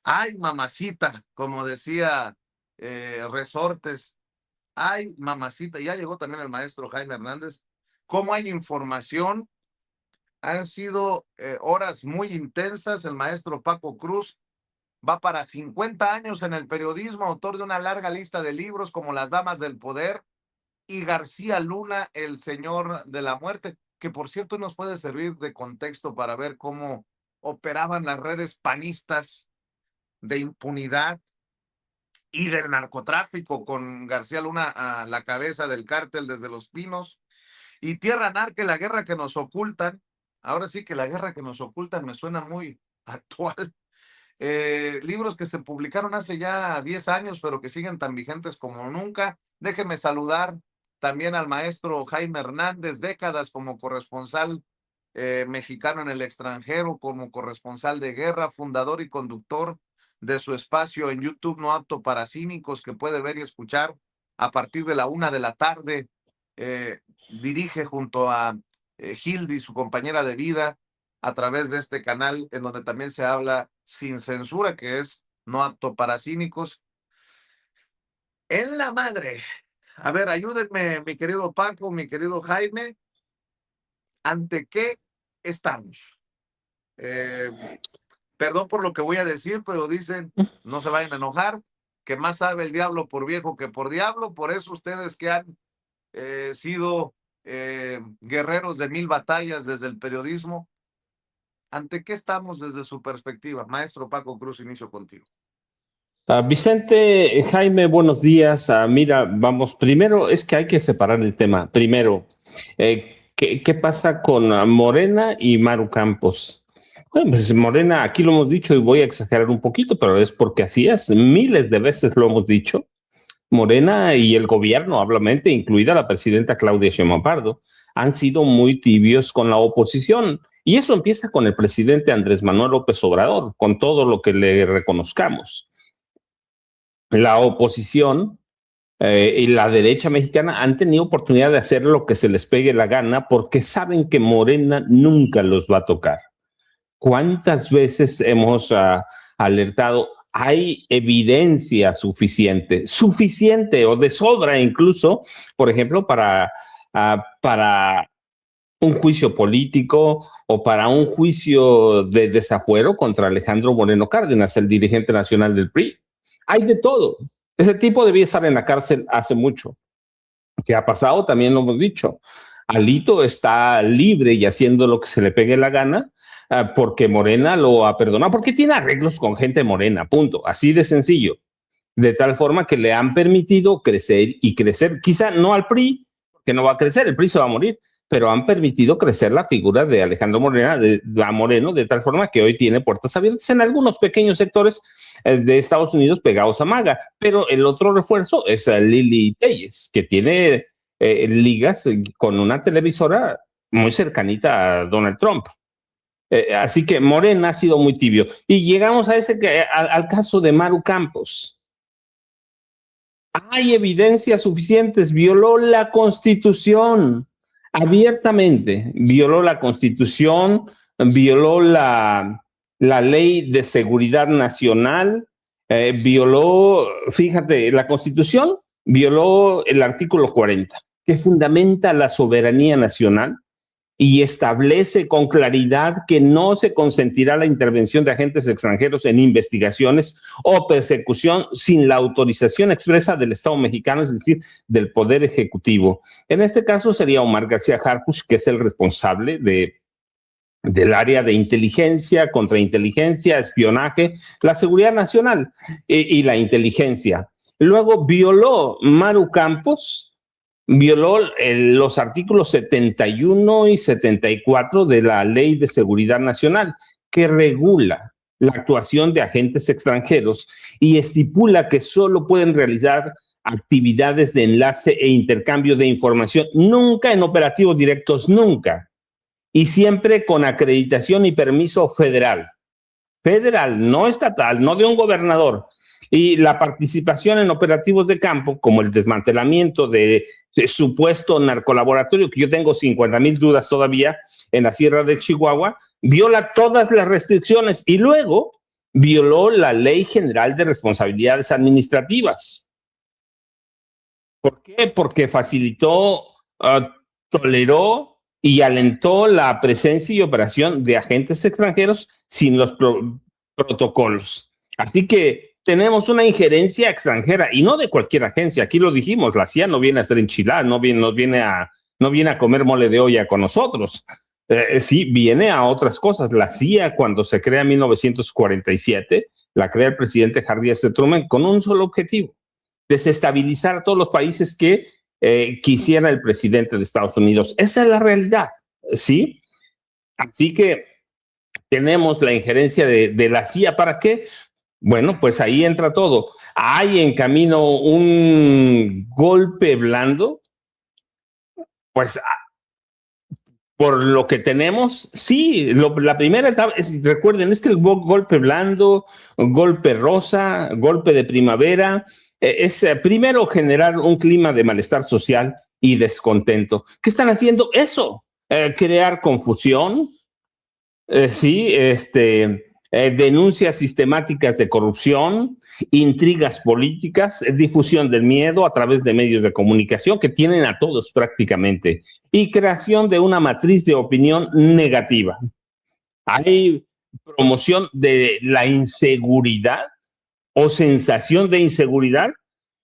Ay, mamacita, como decía Resortes, ay, mamacita, ya llegó también el maestro Jaime Hernández. ¿Cómo hay información? Han sido horas muy intensas. El maestro Paco Cruz va para 50 años en el periodismo, autor de una larga lista de libros como Las Damas del Poder y García Luna, el Señor de la Muerte, que por cierto nos puede servir de contexto para ver cómo operaban las redes panistas de impunidad y del narcotráfico, con García Luna a la cabeza del cártel desde Los Pinos. Y Tierra Narca, la guerra que nos ocultan. Ahora sí que la guerra que nos ocultan me suena muy actual. Libros que se publicaron hace ya 10 años, pero que siguen tan vigentes como nunca. Déjeme saludar también al maestro Jaime Hernández, décadas como corresponsal mexicano en el extranjero, como corresponsal de guerra, fundador y conductor de su espacio en YouTube No Apto para Cínicos, que puede ver y escuchar a partir de la 1 de la tarde. Dirige junto a Hildy, su compañera de vida, a través de este canal en donde también se habla sin censura, que es No Apto para Cínicos. En la madre. A ver, ayúdenme, mi querido Paco, mi querido Jaime, ¿ante qué estamos? Eh, Perdón por lo que voy a decir, pero dicen, no se vayan a enojar, que más sabe el diablo por viejo que por diablo. Por eso ustedes que han sido guerreros de 1000 batallas desde el periodismo, ¿ante qué estamos desde su perspectiva? Maestro Paco Cruz, inicio contigo. Vicente, Jaime, buenos días. Mira, vamos, primero es que hay que separar el tema. Primero, ¿qué pasa con Morena y Maru Campos? Bueno, pues Morena, aquí lo hemos dicho y voy a exagerar un poquito, pero es porque así es. Miles de veces lo hemos dicho. Morena y el gobierno, obviamente, incluida la presidenta Claudia Sheinbaum Pardo, han sido muy tibios con la oposición. Y eso empieza con el presidente Andrés Manuel López Obrador, con todo lo que le reconozcamos. La oposición y la derecha mexicana han tenido oportunidad de hacer lo que se les pegue la gana porque saben que Morena nunca los va a tocar. ¿Cuántas veces hemos alertado? Hay evidencia suficiente o de sobra incluso, por ejemplo, para un juicio político o para un juicio de desafuero contra Alejandro Moreno Cárdenas, el dirigente nacional del PRI. Hay de todo. Ese tipo debía estar en la cárcel hace mucho. ¿Qué ha pasado? También lo hemos dicho. Alito está libre y haciendo lo que se le pegue la gana porque Morena lo ha perdonado, porque tiene arreglos con gente morena, punto. Así de sencillo. De tal forma que le han permitido crecer y crecer. Quizá no al PRI, que no va a crecer, el PRI se va a morir, pero han permitido crecer la figura de Alejandro Moreno, de tal forma que hoy tiene puertas abiertas en algunos pequeños sectores de Estados Unidos pegados a MAGA. Pero el otro refuerzo es Lili Telles, que tiene ligas con una televisora muy cercanita a Donald Trump. Así que Morena ha sido muy tibio. Y llegamos a al caso de Maru Campos. Hay evidencias suficientes, violó la Constitución abiertamente, violó la Constitución, violó la Ley de Seguridad Nacional, violó, fíjate, la Constitución violó el artículo 40, que fundamenta la soberanía nacional y establece con claridad que no se consentirá la intervención de agentes extranjeros en investigaciones o persecución sin la autorización expresa del Estado mexicano, es decir, del Poder Ejecutivo. En este caso sería Omar García Harfuch, que es el responsable del área de inteligencia, contrainteligencia, espionaje, la seguridad nacional y la inteligencia. Luego violó Maru Campos, violó los artículos 71 y 74 de la Ley de Seguridad Nacional, que regula la actuación de agentes extranjeros y estipula que solo pueden realizar actividades de enlace e intercambio de información, nunca en operativos directos, nunca, y siempre con acreditación y permiso federal. Federal, no estatal, no de un gobernador. Y la participación en operativos de campo, como el desmantelamiento de supuesto narcolaboratorio, que yo tengo 50,000 dudas todavía en la Sierra de Chihuahua, viola todas las restricciones. Y luego violó la Ley General de Responsabilidades Administrativas. ¿Por qué? Porque facilitó, toleró y alentó la presencia y operación de agentes extranjeros sin los protocolos. Así que tenemos una injerencia extranjera y no de cualquier agencia. Aquí lo dijimos, la CIA no viene a hacer enchiladas, no viene a comer mole de olla con nosotros. Sí, viene a otras cosas. La CIA, cuando se crea en 1947, la crea el presidente Harry S. Truman con un solo objetivo: desestabilizar a todos los países que quisiera el presidente de Estados Unidos. Esa es la realidad, ¿sí? Así que tenemos la injerencia de la CIA. ¿Para qué? Bueno, pues ahí entra todo. Hay en camino un golpe blando, pues por lo que tenemos, sí, la primera etapa, recuerden, es que el golpe blando, golpe rosa, golpe de primavera, es primero generar un clima de malestar social y descontento. ¿Qué están haciendo? Eso, crear confusión, sí, denuncias sistemáticas de corrupción, intrigas políticas, difusión del miedo a través de medios de comunicación que tienen a todos prácticamente, y creación de una matriz de opinión negativa. Hay promoción de la inseguridad o sensación de inseguridad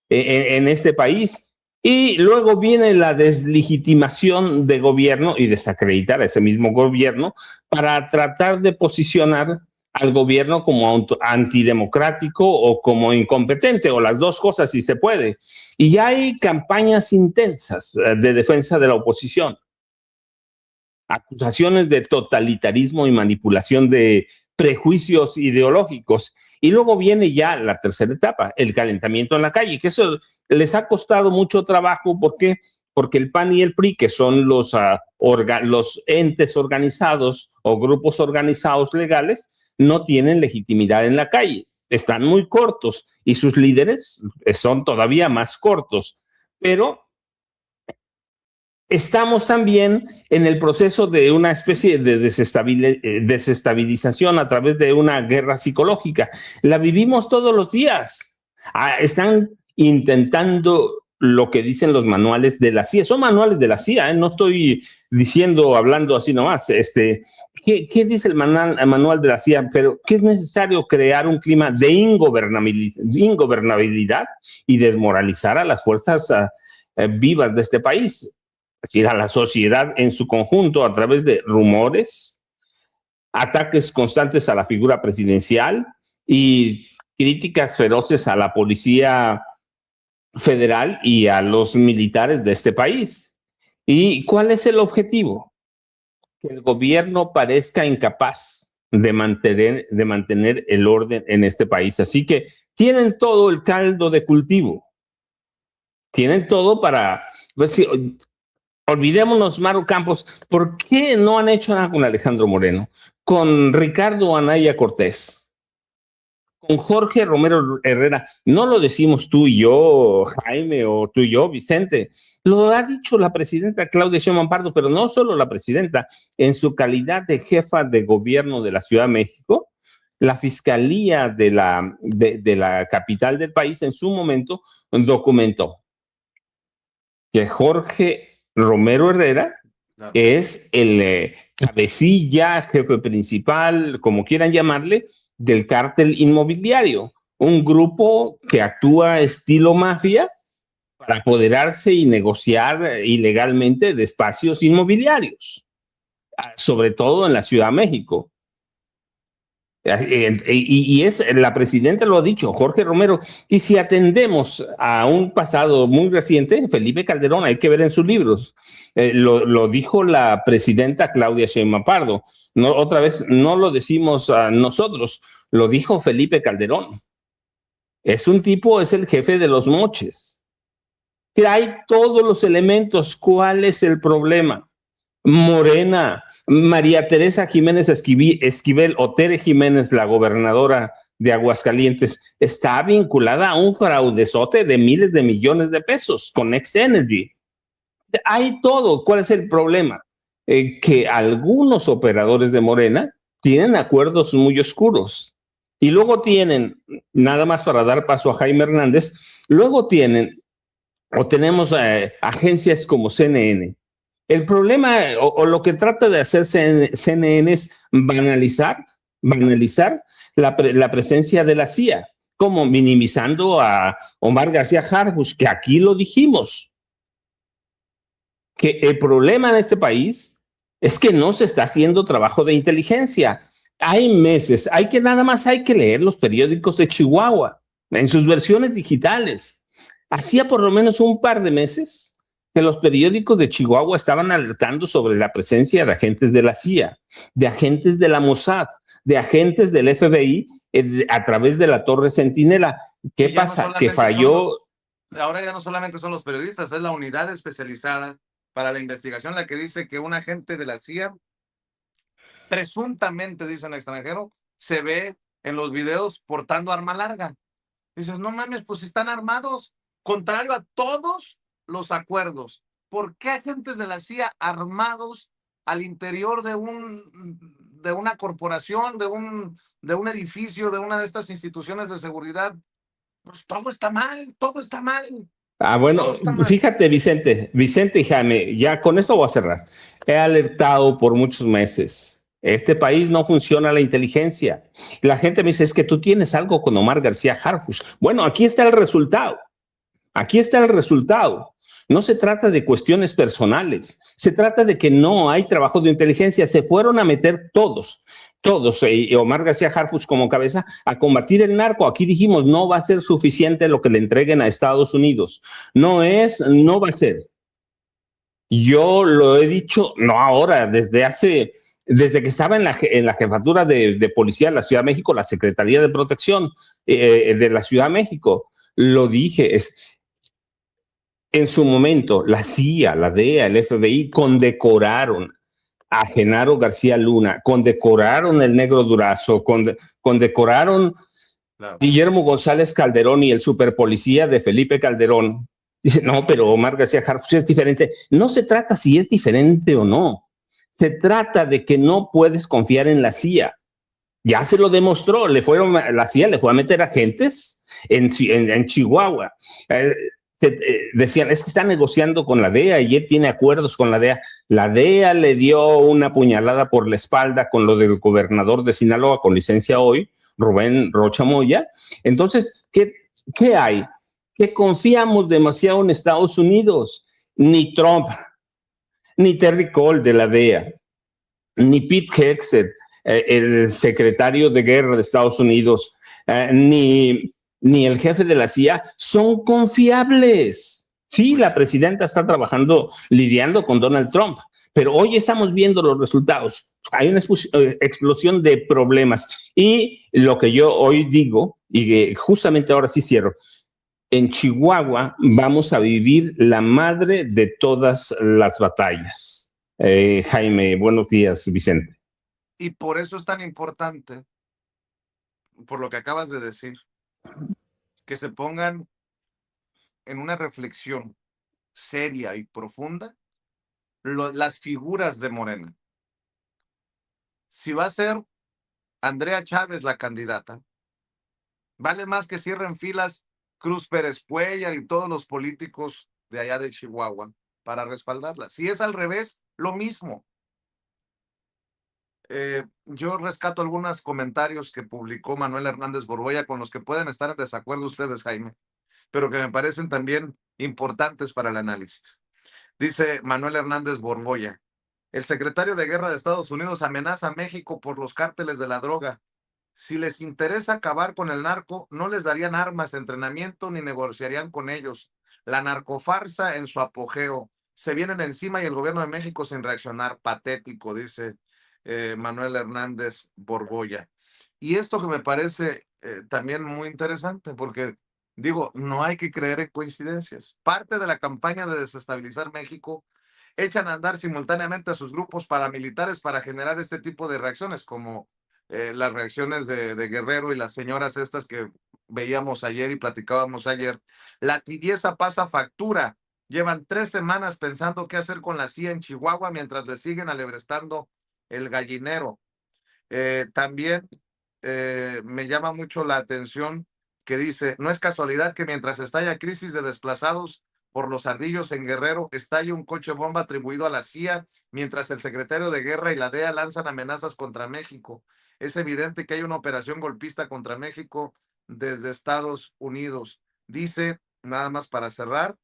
en este país. Y luego viene la deslegitimación de gobierno y desacreditar a ese mismo gobierno para tratar de posicionar al gobierno como antidemocrático o como incompetente, o las dos cosas si se puede. Y ya hay campañas intensas de defensa de la oposición, acusaciones de totalitarismo y manipulación de prejuicios ideológicos. Y luego viene ya la tercera etapa, el calentamiento en la calle, que eso les ha costado mucho trabajo. ¿Por qué? Porque el PAN y el PRI, que son los entes organizados o grupos organizados legales, no tienen legitimidad en la calle. Están muy cortos y sus líderes son todavía más cortos. Pero estamos también en el proceso de una especie de desestabilización a través de una guerra psicológica. La vivimos todos los días. Están intentando lo que dicen los manuales de la CIA. Son manuales de la CIA, ¿eh? No estoy hablando así nomás. ¿Qué dice el manual de la CIA? Pero que es necesario crear un clima de ingobernabilidad y desmoralizar a las fuerzas vivas de este país, es decir, a la sociedad en su conjunto, a través de rumores, ataques constantes a la figura presidencial y críticas feroces a la policía federal y a los militares de este país. ¿Y cuál es el objetivo? Que el gobierno parezca incapaz de mantener el orden en este país. Así que tienen todo el caldo de cultivo. Tienen todo para... Pues, olvidémonos, Maru Campos, ¿por qué no han hecho nada con Alejandro Moreno, con Ricardo Anaya Cortés, con Jorge Romero Herrera? No lo decimos tú y yo, Jaime, o tú y yo, Vicente. Lo ha dicho la presidenta Claudia Sheinbaum Pardo, pero no solo la presidenta. En su calidad de jefa de gobierno de la Ciudad de México, la fiscalía de la capital del país en su momento documentó que Jorge Romero Herrera es el cabecilla, jefe principal, como quieran llamarle, del cártel inmobiliario, un grupo que actúa estilo mafia para apoderarse y negociar ilegalmente de espacios inmobiliarios, sobre todo en la Ciudad de México. Y la presidenta lo ha dicho, Jorge Romero. Y si atendemos a un pasado muy reciente, Felipe Calderón, hay que ver en sus libros, lo dijo la presidenta Claudia Sheinbaum Pardo. No, otra vez, no lo decimos nosotros, lo dijo Felipe Calderón. Es el jefe de los moches. Hay todos los elementos. ¿Cuál es el problema? Morena, María Teresa Jiménez Esquivel o Tere Jiménez, la gobernadora de Aguascalientes, está vinculada a un fraudezote de miles de millones de pesos con Next Energy. Hay todo. ¿Cuál es el problema? Que algunos operadores de Morena tienen acuerdos muy oscuros Y luego tienen, nada más para dar paso a Jaime Hernández, luego tienen o tenemos agencias como CNN. El problema o lo que trata de hacer CNN es banalizar la presencia de la CIA, como minimizando a Omar García Harfuch, que aquí lo dijimos, que el problema en este país es que no se está haciendo trabajo de inteligencia. Hay meses, nada más hay que leer los periódicos de Chihuahua en sus versiones digitales. Hacía por lo menos un par de meses que los periódicos de Chihuahua estaban alertando sobre la presencia de agentes de la CIA, de agentes de la Mossad, de agentes del FBI a través de la Torre Centinela. ¿Qué Y ya no pasa? Que solamente son los, falló. ahora ya no solamente son los periodistas, es la unidad especializada para la investigación la que dice que un agente de la CIA, presuntamente, dicen extranjero, se ve en los videos portando arma larga. Dices, no mames, pues están armados, contrario a todos los acuerdos. ¿Por qué agentes de la CIA armados al interior de una corporación, de un edificio, de una de estas instituciones de seguridad? Pues todo está mal, todo está mal, Bueno, todo está mal. fíjate, Vicente y Jaime, ya con esto voy a cerrar. He alertado por muchos meses. Este país no funciona la inteligencia. La gente me dice, es que tú tienes algo con Omar García Harfuch. Bueno, aquí está el resultado. Aquí está el resultado. No se trata de cuestiones personales, se trata de que no hay trabajo de inteligencia. Se fueron a meter todos, Omar García Harfuch como cabeza, a combatir el narco. Aquí dijimos, no va a ser suficiente lo que le entreguen a Estados Unidos. No va a ser. Yo lo he dicho, no ahora, desde que estaba en la jefatura de policía de la Ciudad de México, la Secretaría de Protección de la Ciudad de México, lo dije, en su momento, la CIA, la DEA, el FBI condecoraron a Genaro García Luna, condecoraron el Negro Durazo, condecoraron Claro. Guillermo González Calderón y el superpolicía de Felipe Calderón. Dice, no, pero Omar García Harfuch es diferente. No se trata si es diferente o no. Se trata de que no puedes confiar en la CIA. Ya se lo demostró. La CIA le fue a meter agentes en Chihuahua. Eh, Decían, es que está negociando con la DEA y él tiene acuerdos con la DEA. La DEA le dio una puñalada por la espalda con lo del gobernador de Sinaloa con licencia hoy, Rubén Rocha Moya. Entonces, ¿qué hay? Que confiamos demasiado en Estados Unidos. Ni Trump, ni Terry Cole de la DEA, ni Pete Hegseth, el secretario de guerra de Estados Unidos, ni el jefe de la CIA son confiables. Sí, la Pues, presidenta está trabajando, lidiando con Donald Trump, pero hoy estamos viendo los resultados. Hay una explosión de problemas. Y lo que yo hoy digo, y justamente ahora sí cierro, en Chihuahua vamos a vivir la madre de todas las batallas. Jaime, buenos días, Vicente. y por eso es tan importante, por lo que acabas de decir, que se pongan en una reflexión seria y profunda las figuras de Morena. Si va a ser Andrea Chávez la candidata, vale más que cierren filas Cruz Pérez Cuellar y todos los políticos de allá de Chihuahua para respaldarla. Si es al revés, lo mismo. Yo rescato algunos comentarios que publicó Manuel Hernández Borboya con los que pueden estar en desacuerdo ustedes, Jaime, pero que me parecen también importantes para el análisis. Dice Manuel Hernández Borboya, el secretario de Guerra de Estados Unidos amenaza a México por los cárteles de la droga. Si les interesa acabar con el narco, no les darían armas, entrenamiento ni negociarían con ellos. La narcofarsa en su apogeo. Se vienen encima y el gobierno de México sin reaccionar. Patético, dice Manuel Hernández Borboya. Y esto que me parece también muy interesante, porque digo, no hay que creer en coincidencias. Parte de la campaña de desestabilizar México echan a andar simultáneamente a sus grupos paramilitares para generar este tipo de reacciones, como las reacciones de Guerrero y las señoras estas que veíamos ayer y platicábamos ayer. La tibieza pasa factura. Llevan 3 semanas pensando qué hacer con la CIA en Chihuahua mientras le siguen alebrestando el gallinero. También me llama mucho la atención que dice, no es casualidad que mientras estalla crisis de desplazados por los ardillos en Guerrero, estalla un coche bomba atribuido a la CIA, mientras el secretario de Guerra y la DEA lanzan amenazas contra México. Es evidente que hay una operación golpista contra México desde Estados Unidos. Dice, nada más para cerrar,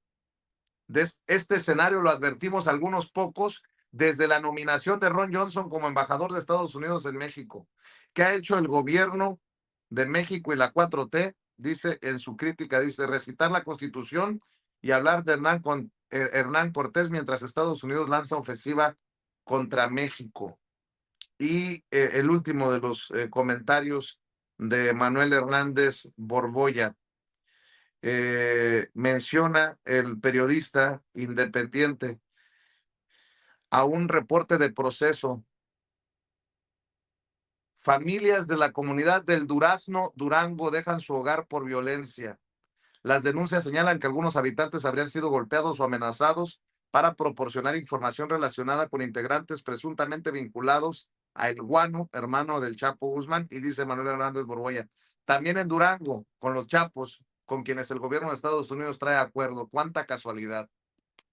de este escenario lo advertimos algunos pocos desde la nominación de Ron Johnson como embajador de Estados Unidos en México. ¿Qué ha hecho el gobierno de México y la 4T? Dice en su crítica, dice, recitar la Constitución y hablar de Hernán Cortés mientras Estados Unidos lanza ofensiva contra México. Y el último de los comentarios de Manuel Hernández Borbolla. Menciona el periodista independiente a un reporte de proceso. Familias de la comunidad del Durazno, Durango, dejan su hogar por violencia. Las denuncias señalan que algunos habitantes habrían sido golpeados o amenazados para proporcionar información relacionada con integrantes presuntamente vinculados a El Guano, hermano del Chapo Guzmán, y dice Manuel Hernández Borbolla. También en Durango, con los Chapos, con quienes el gobierno de Estados Unidos trae acuerdo. Cuánta casualidad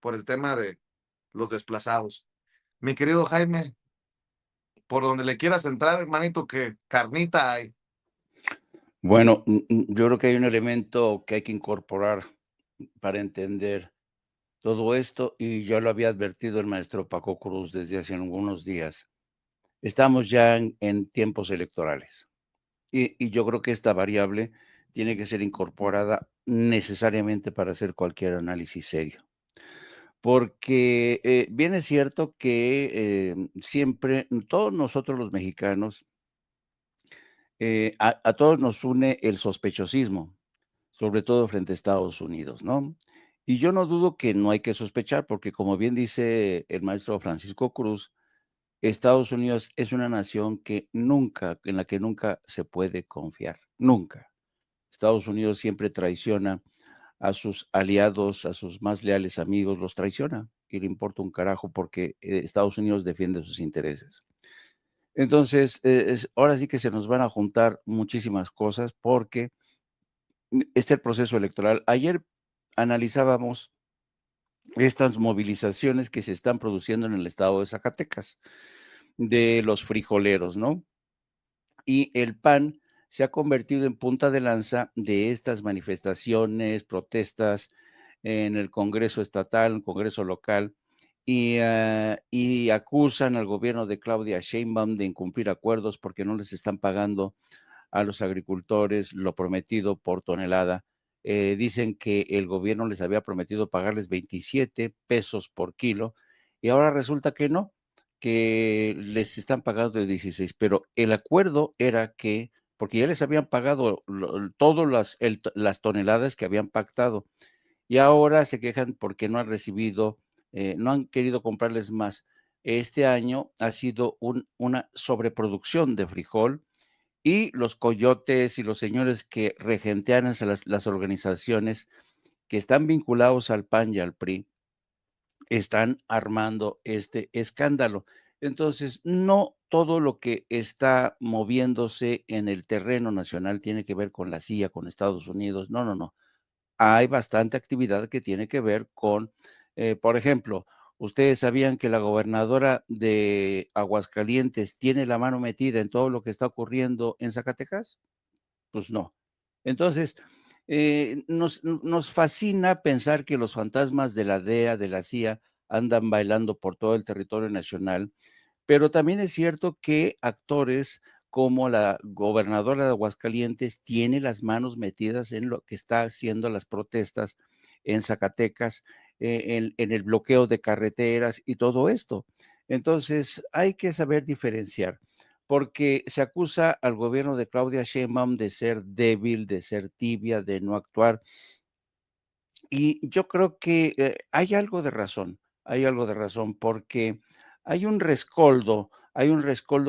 por el tema de los desplazados. Mi querido Jaime, por donde le quieras entrar, hermanito, que carnita hay. Bueno, yo creo que hay un elemento que hay que incorporar para entender todo esto, y ya lo había advertido el maestro Paco Cruz desde hace algunos días. Estamos ya en tiempos electorales, y yo creo que esta variable tiene que ser incorporada necesariamente para hacer cualquier análisis serio. Porque, bien es cierto que, siempre todos nosotros los mexicanos, a todos nos une el sospechosismo, sobre todo frente a Estados Unidos, ¿no? Y yo no dudo que no hay que sospechar, porque como bien dice el maestro Francisco Cruz, Estados Unidos es una nación en la que nunca se puede confiar, nunca. Estados Unidos siempre traiciona a sus aliados, a sus más leales amigos, los traiciona y le importa un carajo porque Estados Unidos defiende sus intereses. Entonces, ahora sí que se nos van a juntar muchísimas cosas porque el proceso electoral. Ayer analizábamos estas movilizaciones que se están produciendo en el estado de Zacatecas, de los frijoleros, ¿no? Y el PAN se ha convertido en punta de lanza de estas manifestaciones, protestas en el Congreso estatal, en el Congreso local, y acusan al gobierno de Claudia Sheinbaum de incumplir acuerdos porque no les están pagando a los agricultores lo prometido por tonelada. Dicen que el gobierno les había prometido pagarles 27 pesos por kilo y ahora resulta que no, que les están pagando de 16, pero el acuerdo era que, porque ya les habían pagado todas las toneladas que habían pactado y ahora se quejan porque no han recibido, no han querido comprarles más. Este año ha sido una sobreproducción de frijol, y los coyotes y los señores que regentean a las organizaciones que están vinculados al PAN y al PRI están armando este escándalo. Entonces, no todo lo que está moviéndose en el terreno nacional tiene que ver con la CIA, con Estados Unidos. No, no, no. Hay bastante actividad que tiene que ver con, por ejemplo, ¿ustedes sabían que la gobernadora de Aguascalientes tiene la mano metida en todo lo que está ocurriendo en Zacatecas? Pues no. Entonces, nos fascina pensar que los fantasmas de la DEA, de la CIA, andan bailando por todo el territorio nacional, pero también es cierto que actores como la gobernadora de Aguascalientes tiene las manos metidas en lo que está haciendo las protestas en Zacatecas, en el bloqueo de carreteras y todo esto. Entonces, hay que saber diferenciar, porque se acusa al gobierno de Claudia Sheinbaum de ser débil, de ser tibia, de no actuar. Y yo creo que, hay algo de razón, porque hay un rescoldo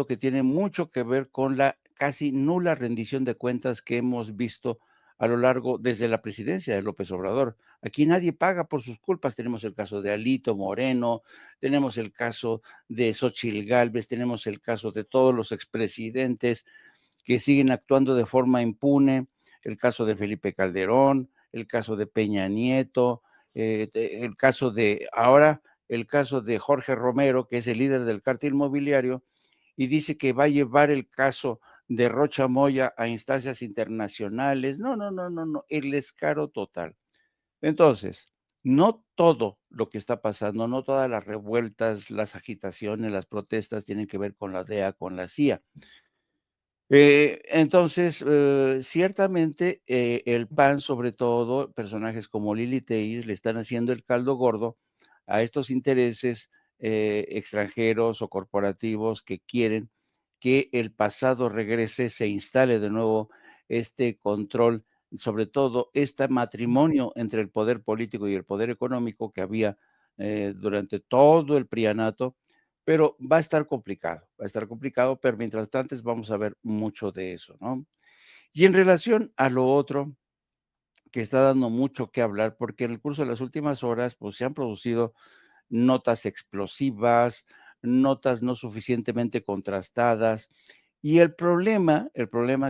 que tiene mucho que ver con la casi nula rendición de cuentas que hemos visto a lo largo desde la presidencia de López Obrador. Aquí nadie paga por sus culpas. Tenemos el caso de Alito Moreno, tenemos el caso de Xóchitl Gálvez, tenemos el caso de todos los expresidentes, que siguen actuando de forma impune, el caso de Felipe Calderón, el caso de Peña Nieto, el caso de Jorge Romero, que es el líder del cártel inmobiliario, y dice que va a llevar el caso de Rocha Moya a instancias internacionales. No, no, no, no, no, el descaro total. Entonces, no todo lo que está pasando, no todas las revueltas, las agitaciones, las protestas tienen que ver con la DEA, con la CIA. Entonces, ciertamente, el PAN, sobre todo, personajes como Lili Tellez, le están haciendo el caldo gordo a estos intereses extranjeros o corporativos que quieren que el pasado regrese, se instale de nuevo este control, sobre todo este matrimonio entre el poder político y el poder económico que había durante todo el prianato, pero va a estar complicado, pero mientras tanto vamos a ver mucho de eso, ¿no? Y en relación a lo otro, que está dando mucho que hablar, porque en el curso de las últimas horas, pues se han producido notas explosivas, notas no suficientemente contrastadas. Y el problema,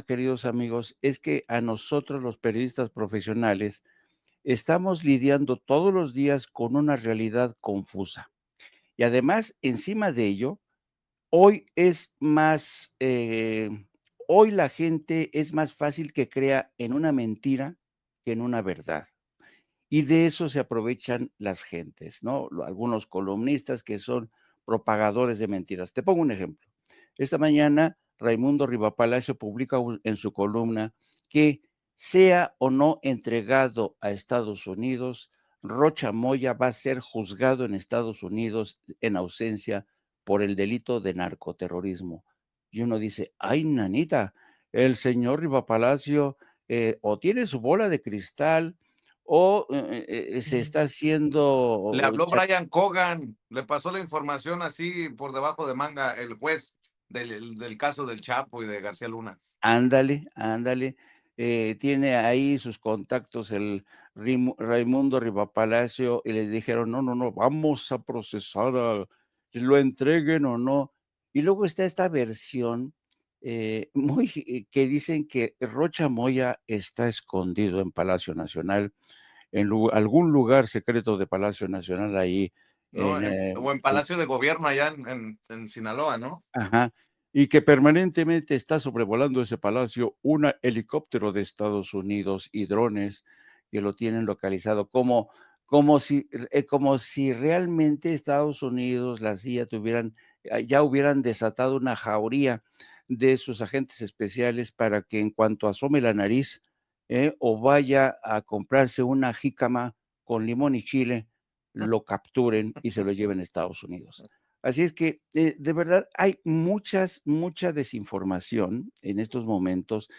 queridos amigos, es que a nosotros los periodistas profesionales estamos lidiando todos los días con una realidad confusa. Y además, encima de ello, hoy es más, hoy la gente es más fácil que crea en una mentira que en una verdad. Y de eso se aprovechan las gentes, ¿no? Algunos columnistas que son propagadores de mentiras. Te pongo un ejemplo. Esta mañana Raimundo Rivapalacio publica en su columna que sea o no entregado a Estados Unidos, Rocha Moya va a ser juzgado en Estados Unidos en ausencia por el delito de narcoterrorismo. Y uno dice, ay, nanita, el señor Rivapalacio o tiene su bola de cristal o se está Le haciendo habló Brian Cogan, le pasó la información así por debajo de manga el juez del caso del Chapo y de García Luna. ándale, ándale. Tiene ahí sus contactos el Raimundo Rivapalacio y les dijeron, no, no, no, vamos a procesar, lo entreguen o no. Y luego está esta versión que dicen que Rocha Moya está escondido en Palacio Nacional, en algún lugar secreto de Palacio Nacional ahí. ¿No? En, O en Palacio de Gobierno allá en Sinaloa, ¿no? ajá, y que permanentemente está sobrevolando ese palacio un helicóptero de Estados Unidos y drones que lo tienen localizado, como si realmente Estados Unidos, la CIA, ya hubieran desatado una jauría de sus agentes especiales para que en cuanto asome la nariz, o vaya a comprarse una jícama con limón y chile, lo capturen y se lo lleven a Estados Unidos. Así es que, de verdad, hay mucha desinformación en estos momentos.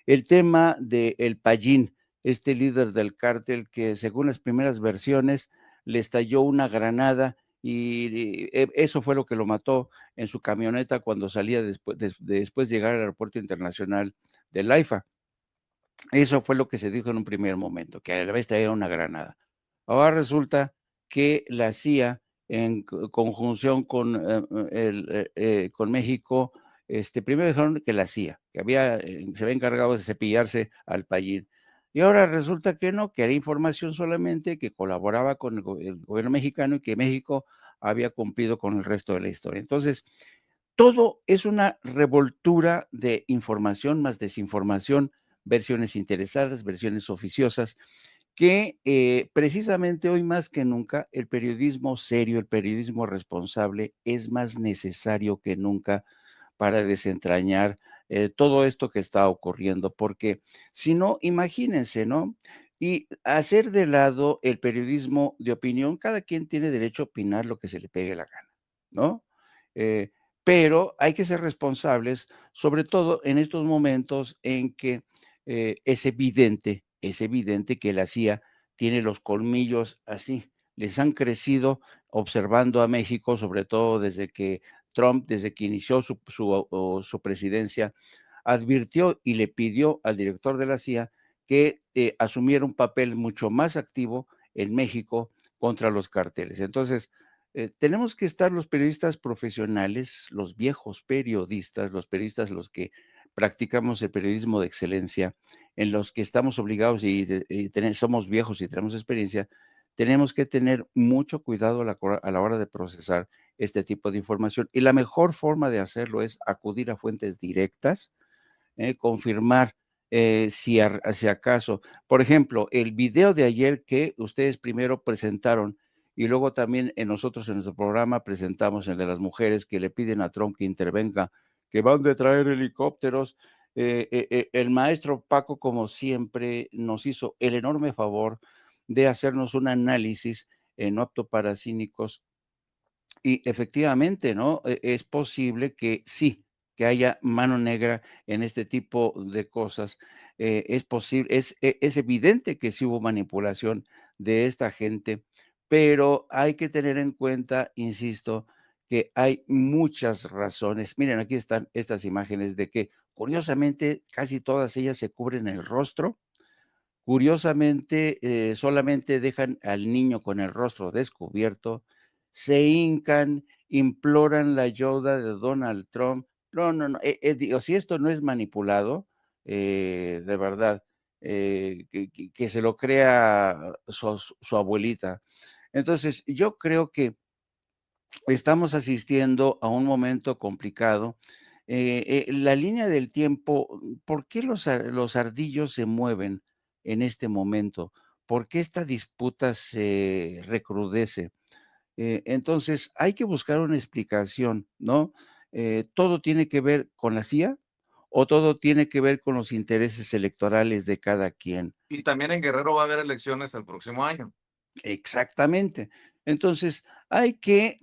El tema de El Payín, este líder del cártel que, según las primeras versiones, le estalló una granada y eso fue lo que lo mató en su camioneta cuando salía después de llegar al aeropuerto internacional de Laifa. Eso fue lo que se dijo en un primer momento, que a la vez era una granada. Ahora resulta que la CIA, en conjunción con, con México, primero dijeron que la CIA, que se había encargado de cepillarse al Payín. Y ahora resulta que no, que era información solamente, que colaboraba con el gobierno mexicano y que México había cumplido con el resto de la historia. Entonces, todo es una revoltura de información más desinformación, versiones interesadas, versiones oficiosas, que precisamente hoy más que nunca el periodismo serio, el periodismo responsable es más necesario que nunca para desentrañar todo esto que está ocurriendo, porque si no, imagínense, ¿no? Y hacer de lado el periodismo de opinión, cada quien tiene derecho a opinar lo que se le pegue la gana, ¿no? Eh, pero hay que ser responsables, sobre todo en estos momentos en que es evidente que la CIA tiene los colmillos así, les han crecido observando a México, sobre todo desde que Trump, desde que inició su presidencia, advirtió y le pidió al director de la CIA que asumiera un papel mucho más activo en México contra los carteles. Entonces, tenemos que estar los periodistas profesionales, los viejos periodistas, los periodistas los que practicamos el periodismo de excelencia, en los que estamos obligados y somos viejos y tenemos experiencia, tenemos que tener mucho cuidado a la hora de procesar este tipo de información. Y la mejor forma de hacerlo es acudir a fuentes directas, confirmar si acaso, por ejemplo, el video de ayer que ustedes primero presentaron y luego también nosotros en nuestro programa presentamos el de las mujeres que le piden a Trump que intervenga, que van de traer helicópteros. El maestro Paco, como siempre, nos hizo el enorme favor de hacernos un análisis no apto para cínicos y efectivamente, ¿no? Es posible que sí, que haya mano negra en este tipo de cosas. Es posible, es evidente que sí hubo manipulación de esta gente, pero hay que tener en cuenta, insisto, que hay muchas razones. Miren, aquí están estas imágenes de que, curiosamente, casi todas ellas se cubren el rostro. Curiosamente, solamente dejan al niño con el rostro descubierto, se hincan, imploran la ayuda de Donald Trump. No, no, no, digo, si esto no es manipulado, de verdad, que se lo crea su abuelita. Entonces, yo creo que estamos asistiendo a un momento complicado. La línea del tiempo, ¿por qué los ardillos se mueven en este momento? ¿Por qué esta disputa se recrudece? Entonces, hay que buscar una explicación, ¿no? ¿Todo tiene que ver con la CIA o todo tiene que ver con los intereses electorales de cada quien? Y también en Guerrero va a haber elecciones el próximo año. Exactamente. Entonces, hay que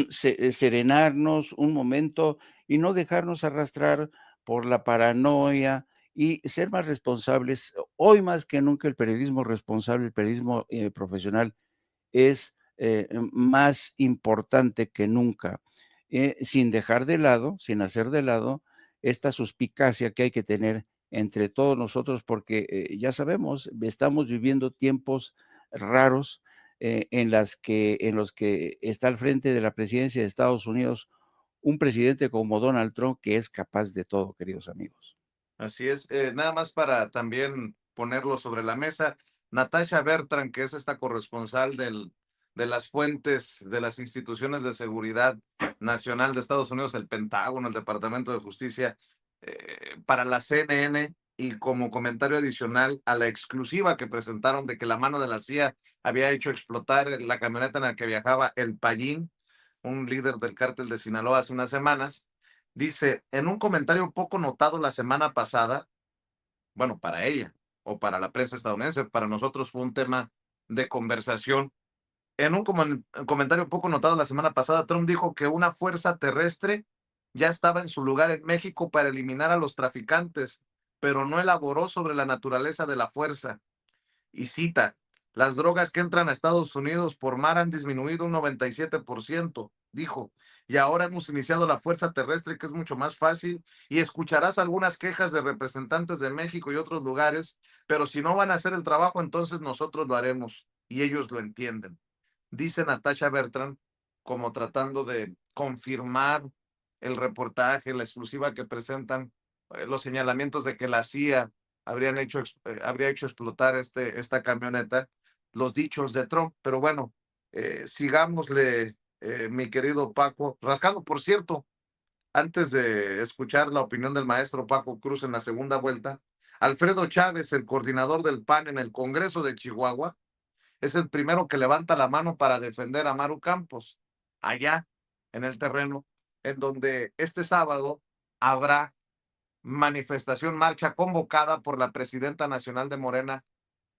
serenarnos un momento y no dejarnos arrastrar por la paranoia y ser más responsables. Hoy más que nunca el periodismo responsable, el periodismo profesional es más importante que nunca, sin dejar de lado, sin hacer de lado esta suspicacia que hay que tener entre todos nosotros, porque ya sabemos, estamos viviendo tiempos raros en los que está al frente de la presidencia de Estados Unidos un presidente como Donald Trump que es capaz de todo, queridos amigos. Así es. Nada más para también ponerlo sobre la mesa, Natasha Bertrand, que es esta corresponsal de las fuentes de las instituciones de seguridad nacional de Estados Unidos, el Pentágono, el Departamento de Justicia, para la CNN, y como comentario adicional a la exclusiva que presentaron de que la mano de la CIA había hecho explotar la camioneta en la que viajaba el Pallín, un líder del cártel de Sinaloa, hace unas semanas. Dice, en un comentario poco notado la semana pasada, bueno, para ella o para la prensa estadounidense, para nosotros fue un tema de conversación. En un comentario poco notado la semana pasada, Trump dijo que una fuerza terrestre ya estaba en su lugar en México para eliminar a los traficantes, pero no elaboró sobre la naturaleza de la fuerza. Y cita, las drogas que entran a Estados Unidos por mar han disminuido un 97%, dijo, y ahora hemos iniciado la fuerza terrestre, que es mucho más fácil, y escucharás algunas quejas de representantes de México y otros lugares, pero si no van a hacer el trabajo, entonces nosotros lo haremos, y ellos lo entienden. Dice Natasha Bertrand, como tratando de confirmar el reportaje, la exclusiva que presentan, los señalamientos de que la CIA habría hecho explotar esta camioneta, los dichos de Trump. Pero bueno, sigámosle, mi querido Paco, rascando, por cierto, antes de escuchar la opinión del maestro Paco Cruz en la segunda vuelta, Alfredo Chávez, el coordinador del PAN en el Congreso de Chihuahua, es el primero que levanta la mano para defender a Maru Campos, allá en el terreno, en donde este sábado habrá manifestación, marcha convocada por la presidenta nacional de Morena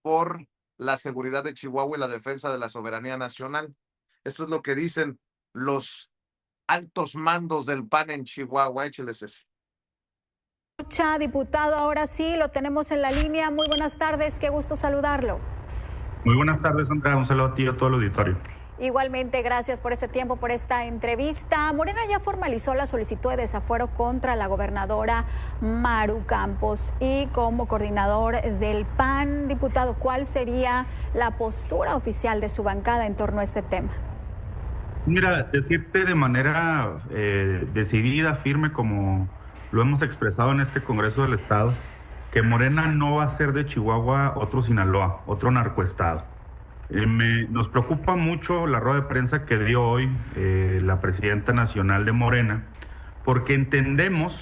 por la seguridad de Chihuahua y la defensa de la soberanía nacional. Esto es lo que dicen los altos mandos del PAN en Chihuahua. Écheles eso. Diputado, ahora sí, lo tenemos en la línea. Muy buenas tardes, qué gusto saludarlo. Muy buenas tardes, Andrea. Un saludo a ti y a todo el auditorio. Igualmente, gracias por este tiempo, por esta entrevista. Morena ya formalizó la solicitud de desafuero contra la gobernadora Maru Campos, y como coordinador del PAN, diputado, ¿cuál sería la postura oficial de su bancada en torno a este tema? Mira, decirte de manera decidida, firme, como lo hemos expresado en este Congreso del Estado, que Morena no va a ser de Chihuahua otro Sinaloa, otro narcoestado. Nos preocupa mucho la rueda de prensa que dio hoy la presidenta nacional de Morena, porque entendemos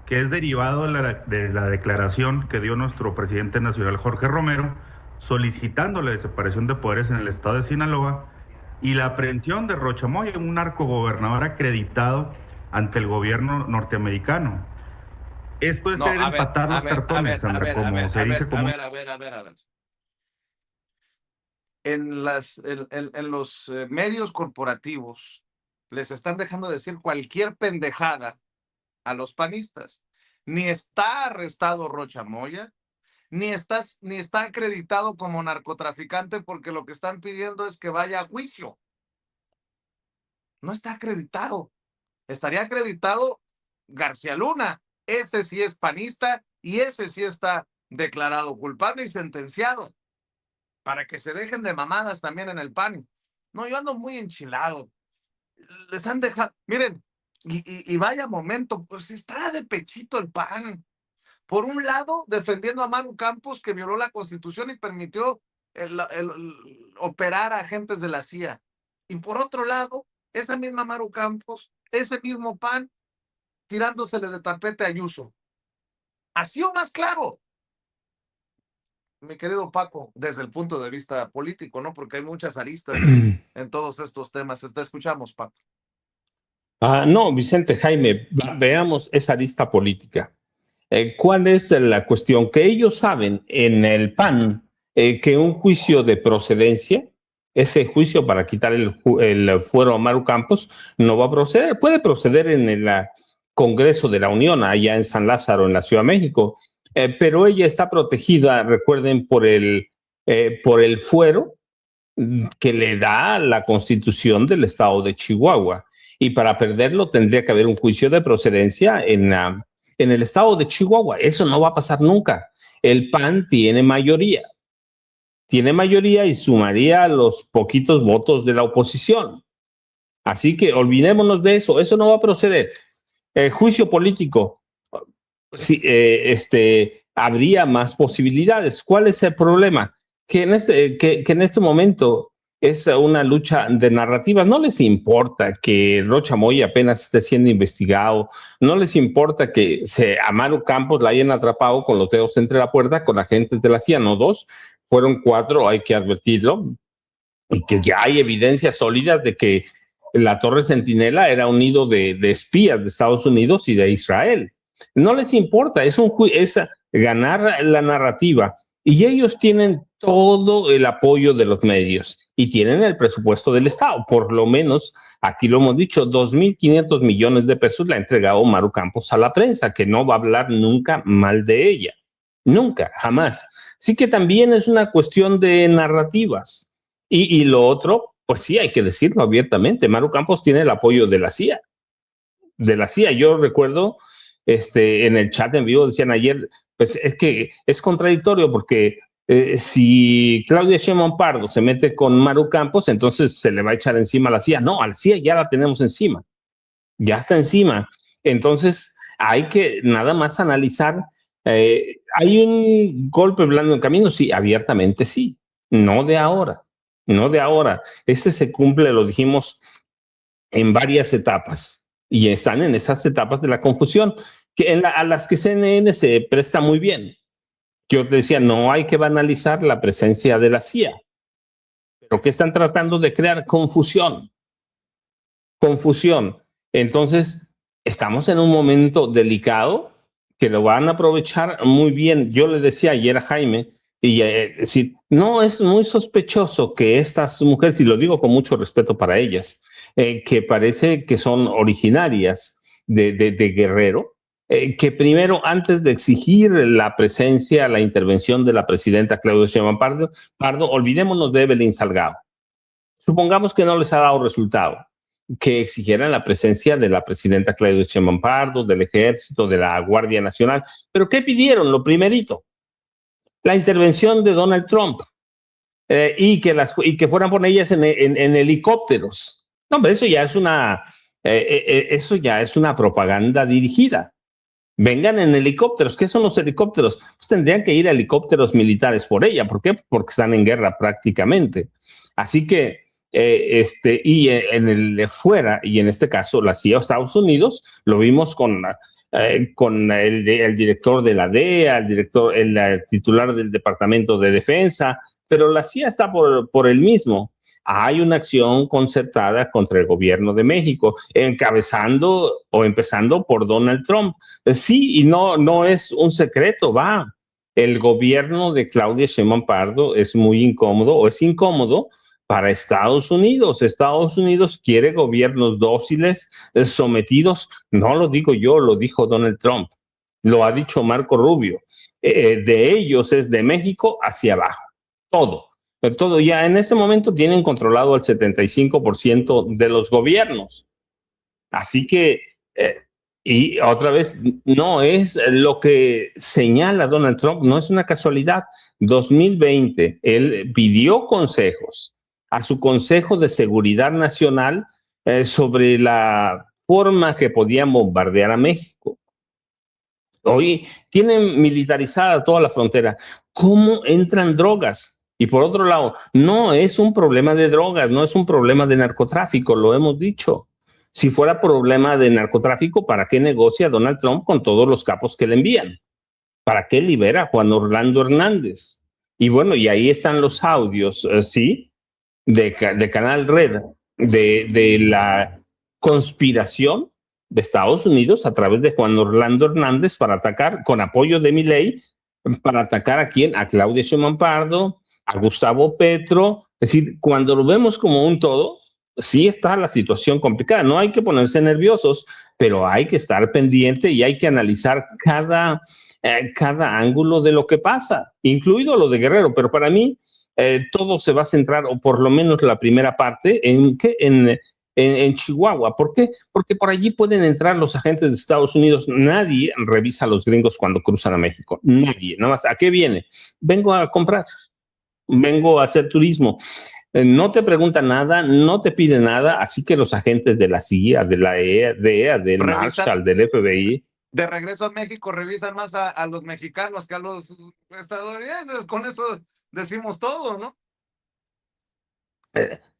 que es derivado de la declaración que dio nuestro presidente nacional Jorge Romero, solicitando la desaparición de poderes en el estado de Sinaloa y la aprehensión de Rocha Moya, un narcogobernador acreditado ante el gobierno norteamericano. Esto es empatar los cartones, Sandra, como se dice. A ver. En los medios corporativos les están dejando decir cualquier pendejada a los panistas. Ni está arrestado Rocha Moya, ni está acreditado como narcotraficante, porque lo que están pidiendo es que vaya a juicio. No está acreditado. Estaría acreditado García Luna. Ese sí es panista y ese sí está declarado culpable y sentenciado. Para que se dejen de mamadas también en el PAN. No, yo ando muy enchilado. Les han dejado, miren, y vaya momento, pues está de pechito el PAN. Por un lado, defendiendo a Maru Campos, que violó la Constitución y permitió el operar a agentes de la CIA. Y por otro lado, esa misma Maru Campos, ese mismo PAN, tirándosele de tapete a Ayuso. Así o más claro. Mi querido Paco, desde el punto de vista político, ¿no? Porque hay muchas aristas en todos estos temas. Te escuchamos, Paco. No, Vicente Jaime, veamos esa arista política. ¿Cuál es la cuestión? Que ellos saben en el PAN que un juicio de procedencia, ese juicio para quitar el fuero a Maru Campos, no va a proceder. Puede proceder en el Congreso de la Unión, allá en San Lázaro, en la Ciudad de México. Pero ella está protegida, recuerden, por el fuero que le da la Constitución del estado de Chihuahua. Y para perderlo tendría que haber un juicio de procedencia en el estado de Chihuahua. Eso no va a pasar nunca. El PAN tiene mayoría y sumaría los poquitos votos de la oposición. Así que olvidémonos de eso. Eso no va a proceder. Juicio político. Sí, habría más posibilidades. ¿Cuál es el problema? Que en este momento es una lucha de narrativas. No les importa que Rocha Moya apenas esté siendo investigado, no les importa que a Maru Campos la hayan atrapado con los dedos entre la puerta con agentes de la CIA, no 2, fueron 4, hay que advertirlo, y que ya hay evidencias sólidas de que la Torre Centinela era un nido de espías de Estados Unidos y de Israel. No les importa, es ganar la narrativa. Y ellos tienen todo el apoyo de los medios y tienen el presupuesto del Estado. Por lo menos, aquí lo hemos dicho, 2.500 millones de pesos le ha entregado Maru Campos a la prensa, que no va a hablar nunca mal de ella. Nunca, jamás. Sí que también es una cuestión de narrativas. Y lo otro, pues sí, hay que decirlo abiertamente. Maru Campos tiene el apoyo de la CIA. De la CIA. Yo recuerdo en el chat en vivo decían ayer, pues es que es contradictorio porque si Claudia Sheinbaum Pardo se mete con Maru Campos, entonces se le va a echar encima a la CIA. No, a la CIA ya la tenemos encima. Ya está encima. Entonces hay que nada más analizar. ¿Hay un golpe blando en camino? Sí, abiertamente sí. No de ahora. No de ahora. Se cumple, lo dijimos, en varias etapas. Y están en esas etapas de la confusión, a las que CNN se presta muy bien. Yo te decía, no hay que banalizar la presencia de la CIA, pero que están tratando de crear confusión. Entonces, estamos en un momento delicado que lo van a aprovechar muy bien. Yo le decía ayer a Jaime, decir, no, es muy sospechoso que estas mujeres, y lo digo con mucho respeto para ellas, que parece que son originarias de Guerrero, que primero, antes de exigir la presencia, la intervención de la presidenta Claudia Sheinbaum Pardo, olvidémonos de Evelyn Salgado. Supongamos que no les ha dado resultado, que exigieran la presencia de la presidenta Claudia Sheinbaum Pardo, del Ejército, de la Guardia Nacional. ¿Pero qué pidieron? Lo primerito, la intervención de Donald Trump y que fueran por ellas en helicópteros. No, pero eso ya es una propaganda dirigida. Vengan en helicópteros. ¿Qué son los helicópteros? Pues tendrían que ir helicópteros militares por ella. ¿Por qué? Porque están en guerra prácticamente. Así que, y en el fuera, y en este caso la CIA de Estados Unidos, lo vimos con el director de la DEA, el titular del Departamento de Defensa, pero la CIA está por el mismo. Hay una acción concertada contra el gobierno de México, encabezando o empezando por Donald Trump. Sí, y no es un secreto, va. El gobierno de Claudia Sheinbaum Pardo es muy incómodo o es incómodo para Estados Unidos. Estados Unidos quiere gobiernos dóciles, sometidos. No lo digo yo, lo dijo Donald Trump. Lo ha dicho Marco Rubio. De ellos es de México hacia abajo. Todo. Todo ya en ese momento tienen controlado el 75% de los gobiernos. Así que, y otra vez, no es lo que señala Donald Trump, no es una casualidad. 2020, él pidió consejos a su Consejo de Seguridad Nacional sobre la forma que podían bombardear a México. Hoy tienen militarizada toda la frontera. ¿Cómo entran drogas? Y por otro lado, no es un problema de drogas, no es un problema de narcotráfico, lo hemos dicho. Si fuera problema de narcotráfico, ¿para qué negocia Donald Trump con todos los capos que le envían? ¿Para qué libera a Juan Orlando Hernández? Y bueno, y ahí están los audios, ¿sí? De Canal Red, de la conspiración de Estados Unidos a través de Juan Orlando Hernández para atacar, con apoyo de Milei, para atacar a quién, a Claudia Sheinbaum Pardo, a Gustavo Petro. Es decir, cuando lo vemos como un todo, sí está la situación complicada. No hay que ponerse nerviosos, pero hay que estar pendiente y hay que analizar cada ángulo de lo que pasa, incluido lo de Guerrero. Pero para mí, todo se va a centrar, o por lo menos la primera parte, en Chihuahua. ¿Por qué? Porque por allí pueden entrar los agentes de Estados Unidos. Nadie revisa a los gringos cuando cruzan a México. Nadie. Nada más, ¿a qué viene? Vengo a comprar. Vengo a hacer turismo. No te preguntan nada, no te piden nada, así que los agentes de la CIA, de la DEA, del Marshall, del FBI. De regreso a México revisan más a los mexicanos que a los estadounidenses. Con eso decimos todo, ¿no?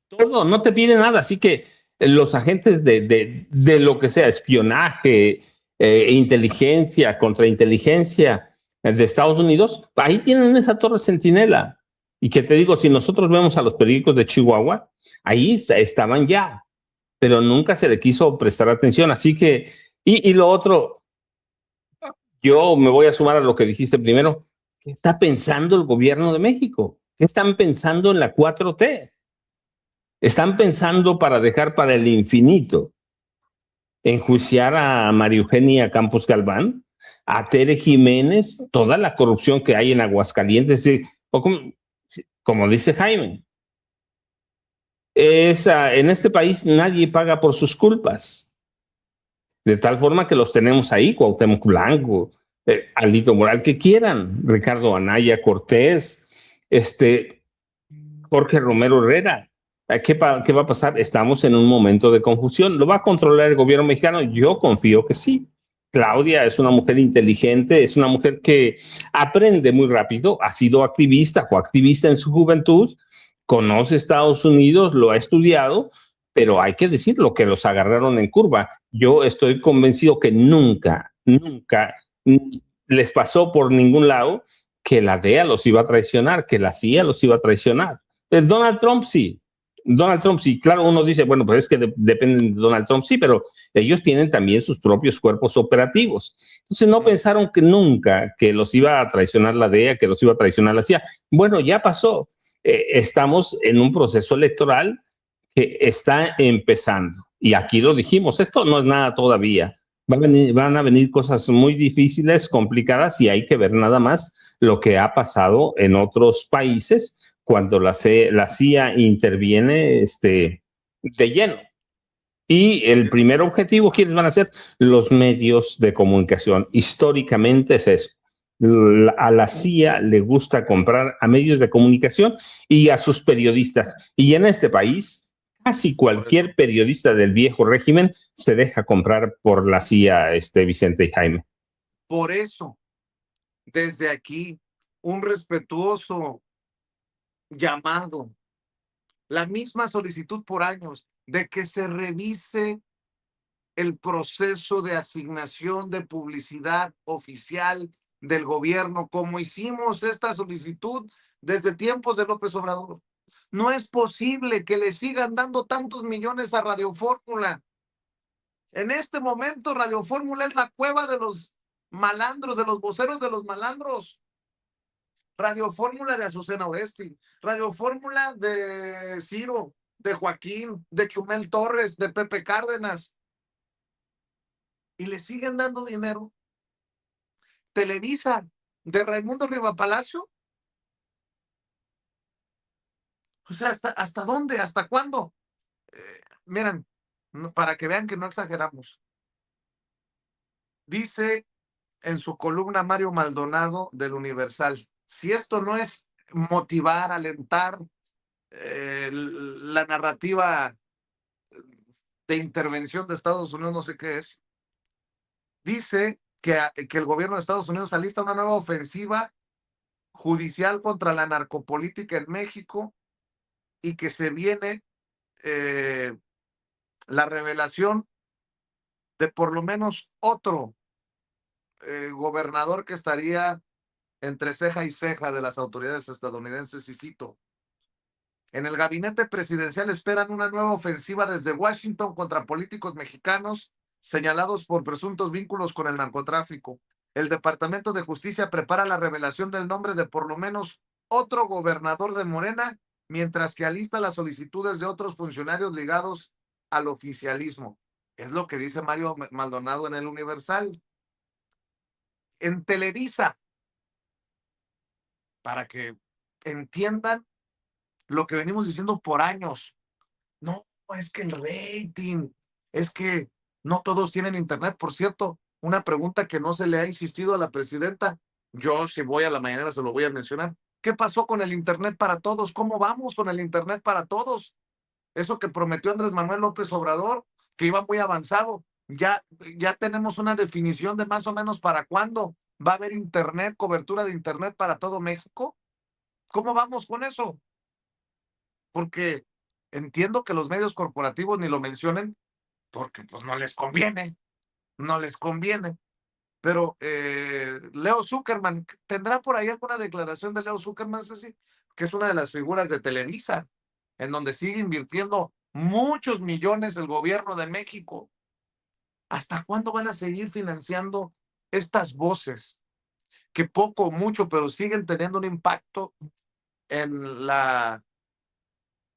Todo, no te piden nada, así que los agentes de lo que sea, espionaje, inteligencia, contrainteligencia de Estados Unidos, ahí tienen esa torre centinela. Y que te digo, si nosotros vemos a los periódicos de Chihuahua, ahí estaban ya, pero nunca se le quiso prestar atención. Así que, y lo otro, yo me voy a sumar a lo que dijiste primero. ¿Qué está pensando el gobierno de México? ¿Qué están pensando en la 4T? Están pensando para dejar para el infinito enjuiciar a María Eugenia Campos Galván, a Tere Jiménez, toda la corrupción que hay en Aguascalientes, como dice Jaime. En este país nadie paga por sus culpas. De tal forma que los tenemos ahí, Cuauhtémoc Blanco, Alito Moral, que quieran, Ricardo Anaya Cortés, Jorge Romero Herrera. ¿Qué va a pasar? Estamos en un momento de confusión. ¿Lo va a controlar el gobierno mexicano? Yo confío que sí. Claudia es una mujer inteligente, es una mujer que aprende muy rápido, ha sido activista, fue activista en su juventud, conoce Estados Unidos, lo ha estudiado, pero hay que decirlo, que los agarraron en curva. Yo estoy convencido que nunca les pasó por ningún lado que la DEA los iba a traicionar, que la CIA los iba a traicionar. Donald Trump sí. Claro, uno dice, bueno, pues es que dependen de Donald Trump, sí, pero ellos tienen también sus propios cuerpos operativos. Entonces no pensaron que nunca que los iba a traicionar la DEA, que los iba a traicionar la CIA. Bueno, ya pasó. Estamos en un proceso electoral que está empezando. Y aquí lo dijimos, esto no es nada todavía. Van a venir cosas muy difíciles, complicadas, y hay que ver nada más lo que ha pasado en otros países cuando la CIA interviene de lleno. Y el primer objetivo, ¿quiénes van a ser? Los medios de comunicación. Históricamente es eso. A la CIA le gusta comprar a medios de comunicación y a sus periodistas. Y en este país, casi cualquier periodista del viejo régimen se deja comprar por la CIA, Vicente y Jaime. Por eso, desde aquí, un respetuoso llamado, la misma solicitud por años de que se revise el proceso de asignación de publicidad oficial del gobierno, como hicimos esta solicitud desde tiempos de López Obrador. No es posible que le sigan dando tantos millones a Radio Fórmula. En este momento, Radio Fórmula es la cueva de los malandros, de los voceros de los malandros. Radio Fórmula de Azucena Oresti, Radio Fórmula de Ciro, de Joaquín, de Chumel Torres, de Pepe Cárdenas. Y le siguen dando dinero. Televisa, de Raimundo Rivapalacio. O sea, ¿hasta dónde? ¿Hasta cuándo? Miren, para que vean que no exageramos. Dice en su columna Mario Maldonado del Universal, si esto no es motivar, alentar la narrativa de intervención de Estados Unidos, no sé qué es, dice que el gobierno de Estados Unidos alista una nueva ofensiva judicial contra la narcopolítica en México y que se viene la revelación de por lo menos otro gobernador que estaría entre ceja y ceja de las autoridades estadounidenses, y cito, en el gabinete presidencial esperan una nueva ofensiva desde Washington contra políticos mexicanos señalados por presuntos vínculos con el narcotráfico. El Departamento de Justicia prepara la revelación del nombre de por lo menos otro gobernador de Morena, mientras que alista las solicitudes de otros funcionarios ligados al oficialismo. Es lo que dice Mario Maldonado en el Universal. En Televisa, para que entiendan lo que venimos diciendo por años. No, es que el rating, es que no todos tienen internet. Por cierto, una pregunta que no se le ha insistido a la presidenta, yo si voy a la mañana se lo voy a mencionar. ¿Qué pasó con el internet para todos? ¿Cómo vamos con el internet para todos? Eso que prometió Andrés Manuel López Obrador, que iba muy avanzado. Ya tenemos una definición de más o menos para cuándo va a haber internet, cobertura de internet para todo México. ¿Cómo vamos con eso? Porque entiendo que los medios corporativos ni lo mencionen porque pues no les conviene, no les conviene. Pero Leo Zuckerman, ¿tendrá por ahí alguna declaración de Leo Zuckerman, Ceci? Que es una de las figuras de Televisa, en donde sigue invirtiendo muchos millones el gobierno de México. ¿Hasta cuándo van a seguir financiando estas voces que poco o mucho, pero siguen teniendo un impacto en la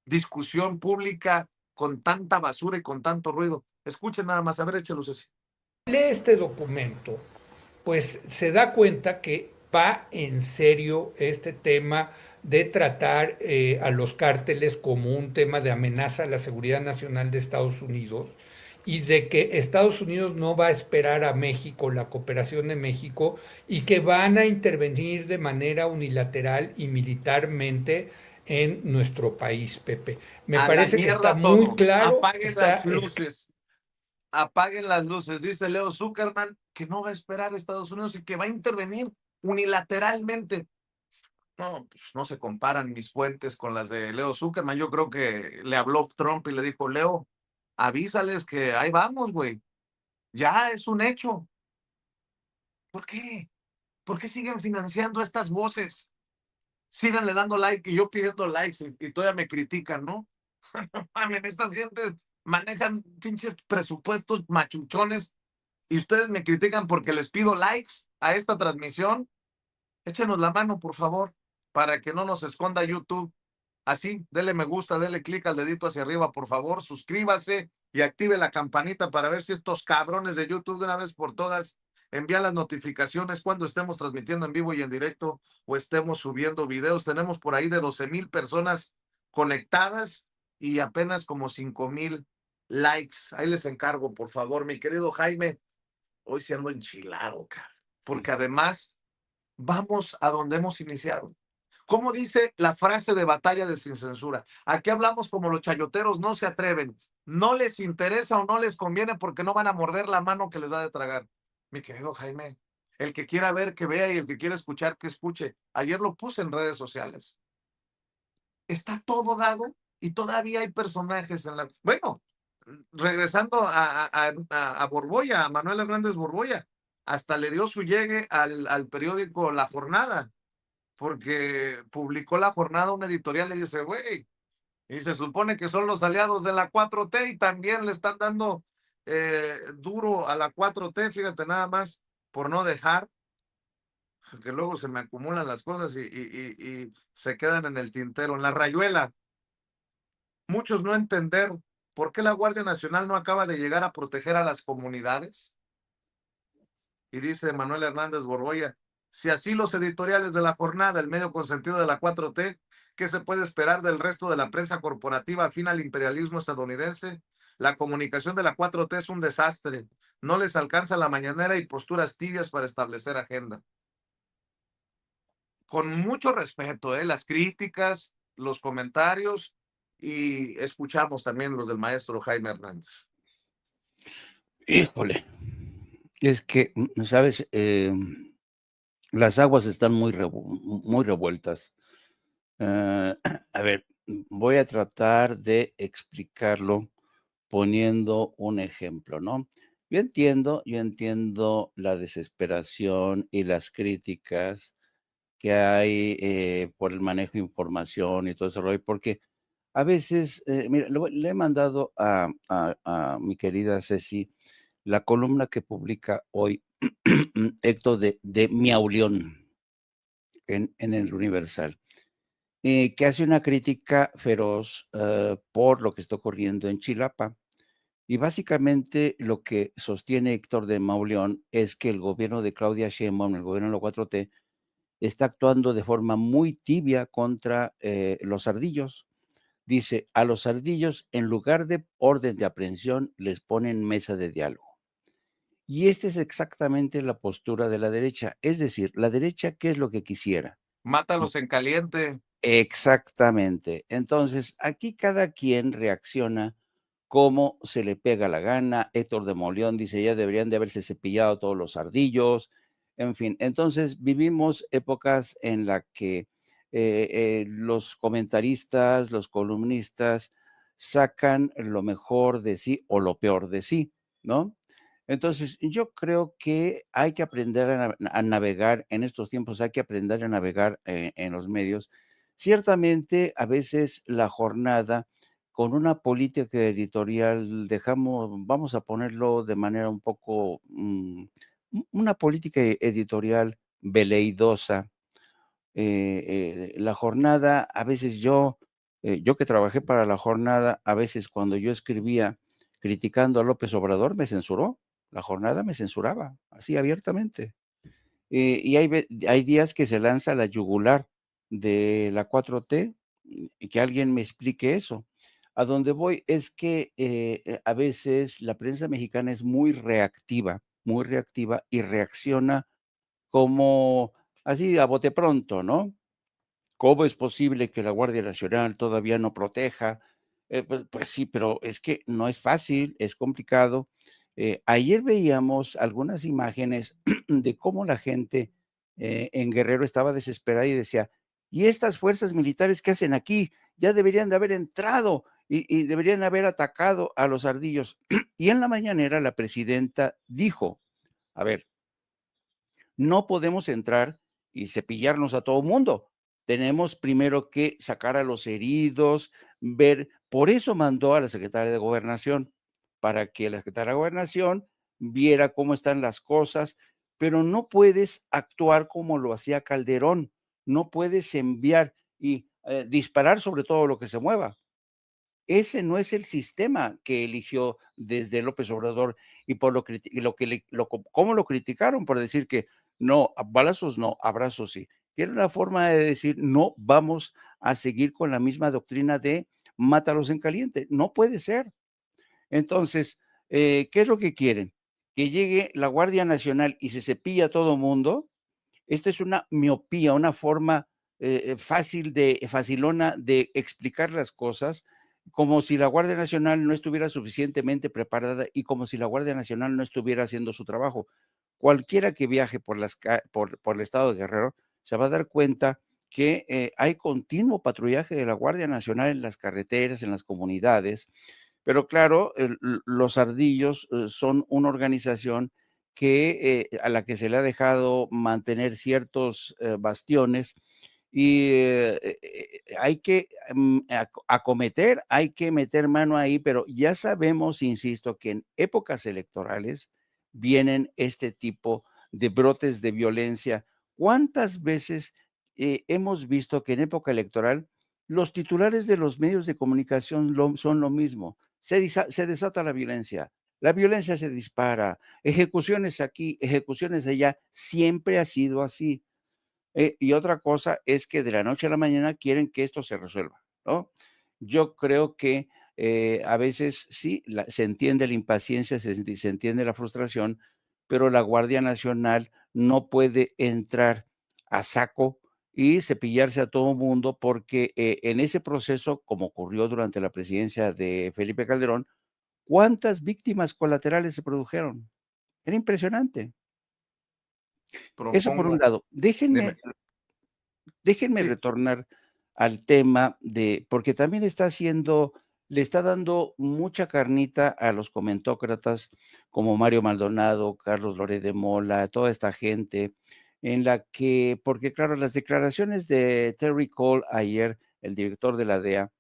discusión pública con tanta basura y con tanto ruido? Escuchen nada más, a ver, échelos así. Lee este documento, pues se da cuenta que va en serio este tema de tratar a los cárteles como un tema de amenaza a la seguridad nacional de Estados Unidos y de que Estados Unidos no va a esperar a México, la cooperación de México, y que van a intervenir de manera unilateral y militarmente en nuestro país, Pepe. Me parece que está muy claro. Apaguen las luces. Apaguen las luces. Dice Leo Zuckerman que no va a esperar a Estados Unidos y que va a intervenir unilateralmente. No, pues no se comparan mis fuentes con las de Leo Zuckerman. Yo creo que le habló Trump y le dijo, Leo, avísales que ahí vamos, güey. Ya es un hecho. ¿Por qué? ¿Por qué siguen financiando estas voces? Síganle dando like y yo pidiendo likes y todavía me critican, ¿no? Estas gentes manejan pinches presupuestos machuchones y ustedes me critican porque les pido likes a esta transmisión. Échenos la mano, por favor, para que no nos esconda YouTube. Así, dele me gusta, dele clic al dedito hacia arriba, por favor, suscríbase y active la campanita para ver si estos cabrones de YouTube de una vez por todas envían las notificaciones cuando estemos transmitiendo en vivo y en directo o estemos subiendo videos. Tenemos por ahí de 12,000 personas conectadas y apenas como 5,000 likes. Ahí les encargo, por favor, mi querido Jaime. Hoy se ando enchilado, cara, porque además vamos a donde hemos iniciado. ¿Cómo dice la frase de batalla de Sin Censura? Aquí hablamos como los chayoteros no se atreven. No les interesa o no les conviene porque no van a morder la mano que les da de tragar. Mi querido Jaime, El que quiera ver, que vea, y el que quiera escuchar, que escuche. Ayer lo puse en redes sociales. Está todo dado y todavía hay personajes en la... Bueno, regresando a Borbolla, a Manuel Hernández Borbolla, hasta le dio su llegue al periódico La Jornada, porque publicó La Jornada un editorial y dice, güey, y se supone que son los aliados de la 4T y también le están dando duro a la 4T, fíjate nada más, por no dejar, que luego se me acumulan las cosas y se quedan en el tintero, en la rayuela. Muchos no entender por qué la Guardia Nacional no acaba de llegar a proteger a las comunidades. Y dice Manuel Hernández Borbolla, si así los editoriales de La Jornada, el medio consentido de la 4T, ¿qué se puede esperar del resto de la prensa corporativa afín al imperialismo estadounidense? La comunicación de la 4T es un desastre. No les alcanza la mañanera y posturas tibias para establecer agenda. Con mucho respeto, las críticas, los comentarios, y escuchamos también los del maestro Jaime Hernández. Híjole, es que, ¿sabes? Las aguas están muy revueltas. A ver, voy a tratar de explicarlo poniendo un ejemplo, ¿no? Yo entiendo la desesperación y las críticas que hay por el manejo de información y todo ese rollo, porque a veces, mira, le he mandado a mi querida Ceci la columna que publica hoy Héctor de Miauleón en el Universal, que hace una crítica feroz por lo que está ocurriendo en Chilapa. Y básicamente lo que sostiene Héctor de Mauleón es que el gobierno de Claudia Sheinbaum, el gobierno de la 4T, está actuando de forma muy tibia contra los ardillos. Dice, a los ardillos, en lugar de orden de aprehensión, les ponen mesa de diálogo. Y esta es exactamente la postura de la derecha. Es decir, la derecha, ¿qué es lo que quisiera? Mátalos en caliente. Exactamente. Entonces, aquí cada quien reacciona como se le pega la gana. Héctor de Mauleón dice, ya deberían de haberse cepillado todos los ardillos. En fin, entonces vivimos épocas en las que los comentaristas, los columnistas sacan lo mejor de sí o lo peor de sí, ¿no? Entonces, yo creo que hay que aprender a navegar en estos tiempos, hay que aprender a navegar en los medios. Ciertamente, a veces la jornada con una política editorial vamos a ponerlo de manera un poco, una política editorial veleidosa. La jornada, a veces yo que trabajé para la jornada, a veces cuando yo escribía criticando a López Obrador, me censuró. La jornada me censuraba, así abiertamente. Y hay días que se lanza la yugular de la 4T, y que alguien me explique eso. A donde voy es que a veces la prensa mexicana es muy reactiva y reacciona como así a bote pronto, ¿no? ¿Cómo es posible que la Guardia Nacional todavía no proteja? Pues sí, pero es que no es fácil, es complicado. Ayer veíamos algunas imágenes de cómo la gente en Guerrero estaba desesperada y decía, ¿y estas fuerzas militares qué hacen aquí? Ya deberían de haber entrado y deberían haber atacado a los ardillos. Y en la mañanera la presidenta dijo, a ver, no podemos entrar y cepillarnos a todo mundo. Tenemos primero que sacar a los heridos, ver, por eso mandó a la secretaria de Gobernación, para que la secretaria de Gobernación viera cómo están las cosas, pero no puedes actuar como lo hacía Calderón, no puedes enviar y disparar sobre todo lo que se mueva. Ese no es el sistema que eligió desde López Obrador y por cómo lo criticaron por decir que no, balazos no, abrazos sí. Que era una forma de decir, no vamos a seguir con la misma doctrina de mátalos en caliente. No puede ser. Entonces, ¿qué es lo que quieren? Que llegue la Guardia Nacional y se cepilla a todo mundo. Esta es una miopía, una forma facilona de explicar las cosas, como si la Guardia Nacional no estuviera suficientemente preparada y como si la Guardia Nacional no estuviera haciendo su trabajo. cualquiera que viaje por el estado de Guerrero se va a dar cuenta que hay continuo patrullaje de la Guardia Nacional en las carreteras, en las comunidades, pero claro, los ardillos son una organización a la que se le ha dejado mantener ciertos bastiones y hay que acometer, hay que meter mano ahí, pero ya sabemos, insisto, que en épocas electorales vienen este tipo de brotes de violencia. ¿Cuántas veces hemos visto que en época electoral los titulares de los medios de comunicación son lo mismo? Se desata la violencia se dispara, ejecuciones aquí, ejecuciones allá, siempre ha sido así. Y otra cosa es que de la noche a la mañana quieren que esto se resuelva, ¿no? Yo creo que a veces sí, se entiende la impaciencia, se entiende la frustración, pero la Guardia Nacional no puede entrar a saco y cepillarse a todo mundo porque en ese proceso, como ocurrió durante la presidencia de Felipe Calderón, ¿cuántas víctimas colaterales se produjeron? Era impresionante. Eso por un Propongo, lado. Déjenme dime, Déjenme sí, retornar al tema porque también le está dando mucha carnita a los comentócratas como Mario Maldonado, Carlos Loret de Mola, toda esta gente, porque claro, las declaraciones de Terry Cole ayer, el director de la DEA,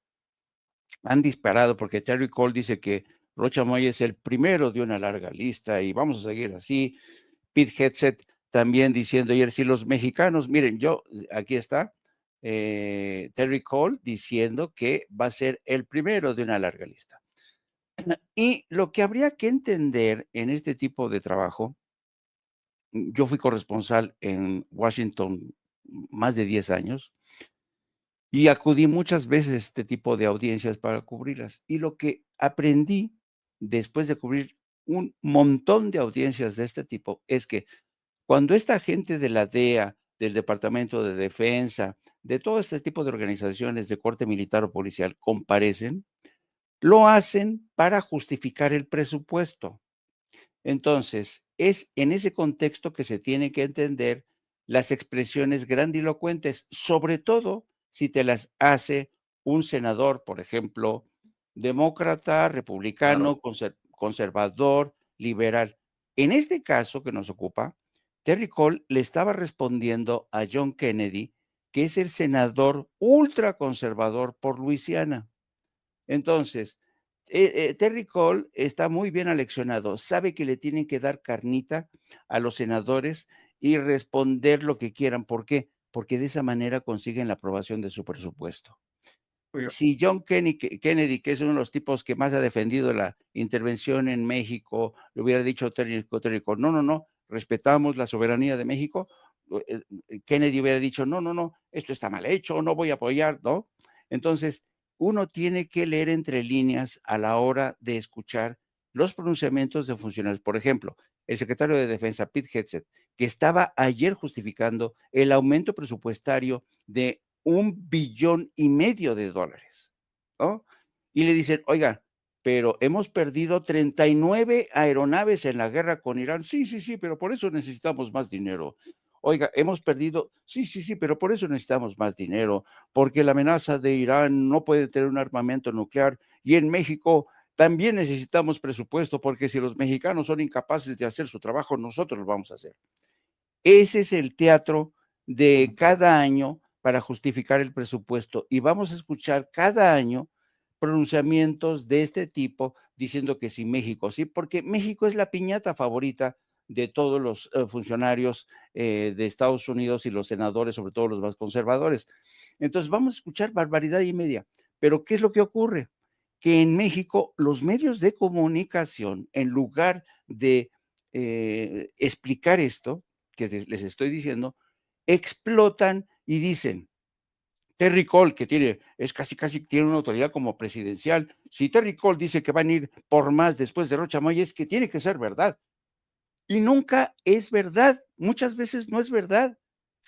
han disparado porque Terry Cole dice que Rocha Moya es el primero de una larga lista y vamos a seguir así. Pete Hegseth también diciendo ayer, si los mexicanos, miren, aquí está, Terry Cole diciendo que va a ser el primero de una larga lista. Y lo que habría que entender en este tipo de trabajo, yo fui corresponsal en Washington más de 10 años y acudí muchas veces a este tipo de audiencias para cubrirlas. Y lo que aprendí después de cubrir un montón de audiencias de este tipo es que cuando esta gente de la DEA, del Departamento de Defensa, de todo este tipo de organizaciones de corte militar o policial comparecen, lo hacen para justificar el presupuesto. Entonces, es en ese contexto que se tiene que entender las expresiones grandilocuentes, sobre todo si te las hace un senador, por ejemplo, demócrata, republicano, claro. conservador, liberal. En este caso que nos ocupa, Terry Cole le estaba respondiendo a John Kennedy, que es el senador ultraconservador por Luisiana. Entonces, Terry Cole está muy bien aleccionado, sabe que le tienen que dar carnita a los senadores y responder lo que quieran. ¿Por qué? Porque de esa manera consiguen la aprobación de su presupuesto. Si John Kennedy, que es uno de los tipos que más ha defendido la intervención en México, le hubiera dicho Terry Cole, no, respetamos la soberanía de México, Kennedy hubiera dicho, no, esto está mal hecho, no voy a apoyar, ¿no? Entonces, uno tiene que leer entre líneas a la hora de escuchar los pronunciamientos de funcionarios. Por ejemplo, el secretario de Defensa, Pete Hegseth, que estaba ayer justificando el aumento presupuestario de $1,5 billion, ¿no? Y le dicen, oiga, pero hemos perdido 39 aeronaves en la guerra con Irán. Sí, pero por eso necesitamos más dinero. Oiga, hemos perdido, sí, pero por eso necesitamos más dinero, porque la amenaza de Irán no puede tener un armamento nuclear y en México también necesitamos presupuesto, porque si los mexicanos son incapaces de hacer su trabajo, nosotros lo vamos a hacer. Ese es el teatro de cada año para justificar el presupuesto y vamos a escuchar cada año pronunciamientos de este tipo diciendo que sí, México, sí, porque México es la piñata favorita de todos los funcionarios de Estados Unidos y los senadores, sobre todo los más conservadores. Entonces vamos a escuchar barbaridad y media, pero ¿qué es lo que ocurre? Que en México los medios de comunicación, en lugar de explicar esto que les estoy diciendo, explotan y dicen, Terry Cole, que es casi tiene una autoridad como presidencial. Si Terry Cole dice que van a ir por más después de Rocha Moya, es que tiene que ser verdad. Y nunca es verdad. Muchas veces no es verdad.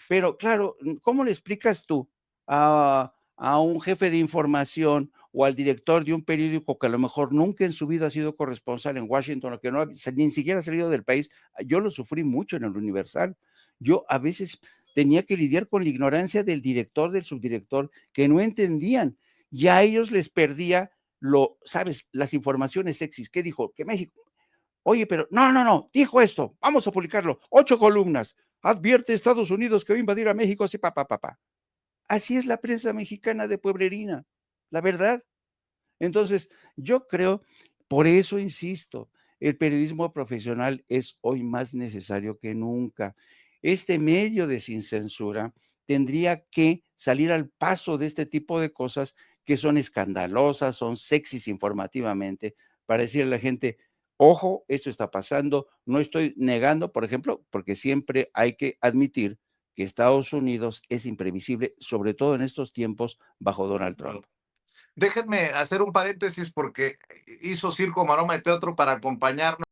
Pero claro, ¿cómo le explicas tú a un jefe de información o al director de un periódico que a lo mejor nunca en su vida ha sido corresponsal en Washington o que no ni siquiera ha salido del país. Yo lo sufrí mucho en el Universal. Yo a veces tenía que lidiar con la ignorancia del director, del subdirector, que no entendían. Y a ellos les perdía ¿sabes? Las informaciones sexys. ¿Qué dijo? Que México. Oye, pero no, dijo esto, vamos a publicarlo, 8 columnas. Advierte Estados Unidos que va a invadir a México, así, papá. Así es la prensa mexicana de pueblerina, la verdad. Entonces, yo creo, por eso insisto, el periodismo profesional es hoy más necesario que nunca. Este medio de sin censura tendría que salir al paso de este tipo de cosas que son escandalosas, son sexys informativamente, para decirle a la gente, ojo, esto está pasando, no estoy negando, por ejemplo, porque siempre hay que admitir que Estados Unidos es imprevisible, sobre todo en estos tiempos bajo Donald Trump. Déjenme hacer un paréntesis porque hizo circo, maroma y teatro para acompañarnos.